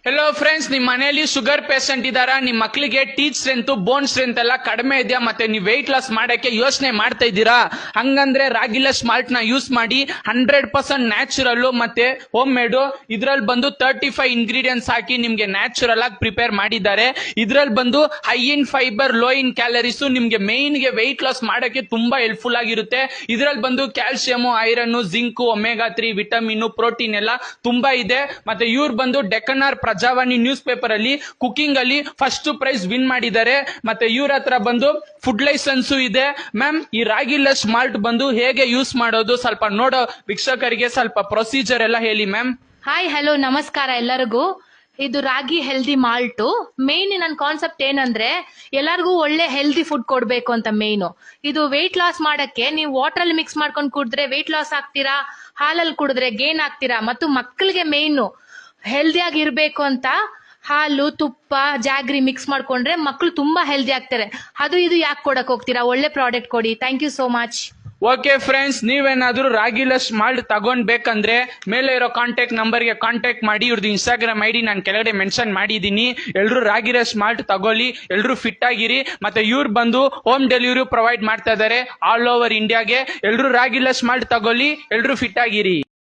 Hello friends, ನಿಮ್ ಮನೆಯಲ್ಲಿ sugar patient ಇದಾರ, ನಿಮ್ ಮಕ್ಕಳಿಗೆ ಟೀತ್ ಸ್ಟ್ರೆಂತ್ ಬೋನ್ ಸ್ಟ್ರೆಂತ್ ಎಲ್ಲ ಕಡಿಮೆ ಇದೆಯಾ, ಮತ್ತೆ ನೀವು ವೆಯ್ಟ್ ಲಾಸ್ ಮಾಡಕ್ಕೆ ಯೋಚನೆ ಮಾಡ್ತಾ ಇದ್ದೀರಾ? ಹಂಗಂದ್ರೆ ರಾಗಿಲೆಸ್ ಮಾಲ್ಟ್ ನ ಯೂಸ್ ಮಾಡಿ 100% ನ್ಯಾಚುರಲ್ ಮತ್ತೆ ಹೋಮ್ ಮೇಡ್. ಇದ್ರಲ್ಲಿ ಬಂದು 35 ಇಂಗ್ರೀಡಿಯೆಂಟ್ಸ್ ಹಾಕಿ ನಿಮ್ಗೆ ನ್ಯಾಚುರಲ್ ಆಗಿ ಪ್ರಿಪೇರ್ ಮಾಡಿದ್ದಾರೆ. ಇದ್ರಲ್ಲಿ ಬಂದು high in fibre, low in calories, ನಿಮ್ಗೆ ಮೇನ್ ಗೆ ವೆಯ್ಟ್ ಲಾಸ್ ಮಾಡಕ್ಕೆ ತುಂಬಾ ಹೆಲ್ಪ್ಫುಲ್ ಆಗಿರುತ್ತೆ. ಇದ್ರಲ್ಲಿ ಬಂದು calcium, iron, zinc, omega 3 vitamin, protein ಎಲ್ಲ ತುಂಬಾ ಇದೆ. ಮತ್ತೆ ಇವ್ರು ಬಂದು ಡೆಕನಾರ್ ಪ್ರಜಾವಾಣಿ ನ್ಯೂಸ್ ಪೇಪರ್ ಅಲ್ಲಿ ಕುಕಿಂಗ್ ಅಲ್ಲಿ ಫಸ್ಟ್ ಪ್ರೈಸ್ ವಿನ್ ಮಾಡಿದ್ದಾರೆ. ಮತ್ತೆ ಇವ್ರ ಹತ್ರ ಬಂದು ಫುಡ್ ಲೈಸೆನ್ಸ್ ಇದೆ. ಮ್ಯಾಮ್, ಈ ರಾಗಿಲೆಸ್ ಮಾಲ್ಟ್ ಬಂದು ಹೇಗೆ ಯೂಸ್ ಮಾಡೋದು ಸ್ವಲ್ಪ ನೋಡೋ ವೀಕ್ಷಕರಿಗೆ ಸ್ವಲ್ಪ ಪ್ರೊಸೀಜರ್ ಎಲ್ಲ ಹೇಳಿ ಮ್ಯಾಮ್. ಹಾಯ್, ಹಲೋ, ನಮಸ್ಕಾರ ಎಲ್ಲರಿಗೂ. ಇದು ರಾಗಿ ಹೆಲ್ದಿ ಮಾಲ್ಟು. ಮೇನ್ ನನ್ನ ಕಾನ್ಸೆಪ್ಟ್ ಏನಂದ್ರೆ ಎಲ್ಲರಿಗೂ ಒಳ್ಳೆ ಹೆಲ್ದಿ ಫುಡ್ ಕೊಡ್ಬೇಕು ಅಂತ ಮೇನು. ಇದು ವೆಯ್ಟ್ ಲಾಸ್ ಮಾಡಕ್ಕೆ ನೀವು ವಾಟರ್ ಅಲ್ಲಿ ಮಿಕ್ಸ್ ಮಾಡ್ಕೊಂಡು ಕುಡಿದ್ರೆ ವೆಯ್ಟ್ ಲಾಸ್ ಆಗ್ತೀರಾ, ಹಾಲಲ್ಲಿ ಕುಡಿದ್ರೆ ಗೇನ್ ಆಗ್ತೀರಾ. ಮತ್ತು ಮಕ್ಕಳಿಗೆ ಮೇನು ಹೆಲ್ದಿಯಾಗಿ ಇರಬೇಕು ಅಂತ ಹಾಲು, ತುಪ್ಪ, ಜಾಗ್ರಿ ಮಿಕ್ಸ್ ಮಾಡ್ಕೊಂಡ್ರೆ ಮಕ್ಕಳು ತುಂಬಾ ಹೆಲ್ದಿ ಆಗ್ತಾರೆ. ಅದು ಇದು ಯಾಕೆ ಕೊಡಕ್ ಹೋಗ್ತೀರಾ? ಒಳ್ಳೆ ಪ್ರಾಡಕ್ಟ್ ಕೊಡಿ. Thank you so much. Okay friends, ನೀವೇನಾದ್ರೂ ರಾಗಿಲೆಸ್ ಮಾಲ್ಟ್ ತಗೊಂಡ್ಬೇಕಂದ್ರೆ ಮೇಲೆ ಇರೋ ಕಾಂಟ್ಯಾಕ್ಟ್ ನಂಬರ್ಗೆ ಕಾಂಟ್ಯಾಕ್ಟ್ ಮಾಡಿ. ಇವ್ರದ್ದು ಇನ್ಸ್ಟಾಗ್ರಾಮ್ ಐಡಿ ನಾನು ಕೆಳಗಡೆ ಮೆನ್ಷನ್ ಮಾಡಿದೀನಿ. ಎಲ್ರು ರಾಗಿಲೆಸ್ ಮಾಲ್ಟ್ ತಗೊಳ್ಳಿ, ಎಲ್ರು ಫಿಟ್ ಆಗಿರಿ. ಮತ್ತೆ ಇವ್ರು ಬಂದು ಹೋಮ್ ಡೆಲಿವರಿ ಪ್ರೊವೈಡ್ ಮಾಡ್ತಾ ಇದಾರೆ ಆಲ್ ಓವರ್ ಇಂಡಿಯಾಗೆ. ಎಲ್ರು ರಾಗಿಲೆಸ್ ಮಾಲ್ಟ್ ತಗೊಳ್ಳಿ, ಎಲ್ರು ಫಿಟ್ ಆಗಿರಿ.